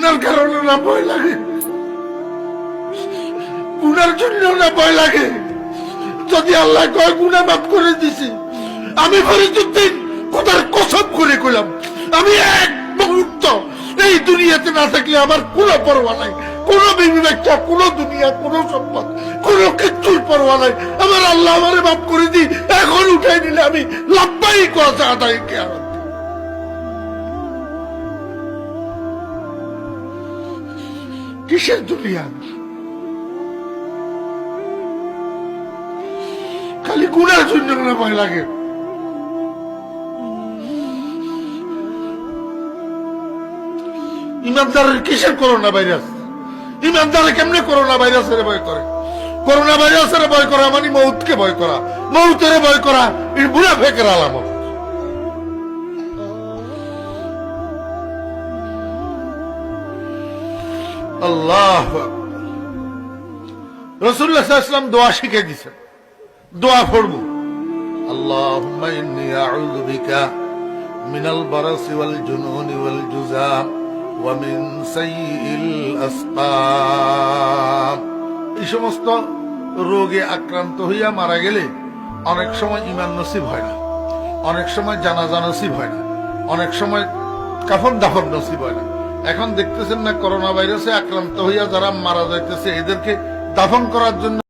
গুনার কারণে না ভয় লাগে, গুনার জন্য না ভয় লাগে। যদি আল্লাহ কয় গুনাহ মাফ করে দিছি, আমি ফরিদউদ্দিন খোদার কসম করে কইলাম, আমি এক মুহূর্ত এই দুনিয়াতে না থাকলে আমার কোনো পরোয়া নাই, কোনো বিবি বাচ্চা, কোনো দুনিয়া, কোনো সম্পদ, কোনো কিচ্ছুর পরোয়া নাই। আমার আল্লাহ আমারে মাফ করে দি, এখন উঠাই নিলে আমি লাভবাই কথা আদায় কিয়ামত। কিসের দুনিয়া? খালি গুনার জন্য না ভয় লাগে। ইমানদারের কিসের করোনা ভাইরাস? ইমানদারে কেমনে করোনা ভাইরাসের ভয় করে? করোনা ভাইরাসের ভয় করা মানে মৌতকে ভয় করা, মৌতের ভয় করা এই মুনাফিকের আলামত। আল্লাহ, রাসূলুল্লাহ সাল্লাল্লাহু আলাইহি ওয়াসাল্লাম দোয়া শিখিয়ে দিয়েছেন, দোয়া পড়ব, আল্লাহুম্মা ইন্নী আউযু বিকা মিনাল বারাসি ওয়াল জুনুনি ওয়াল জুযাম ওয়া মিন সাইয়্যিল আসকাম। এই সমস্ত রোগে আক্রান্ত হইয়া মারা গেলে অনেক সময় ঈমান নসিব হয় না, অনেক সময় জানাজা নসিব হয় না, অনেক সময় কাফন দাফন নসিব হয় না। এখন দেখতেছেন না করোনা ভাইরাসে আক্রান্ত হইয়া যারা মারা যাইতেছে, এদেরকে দাফন করার জন্য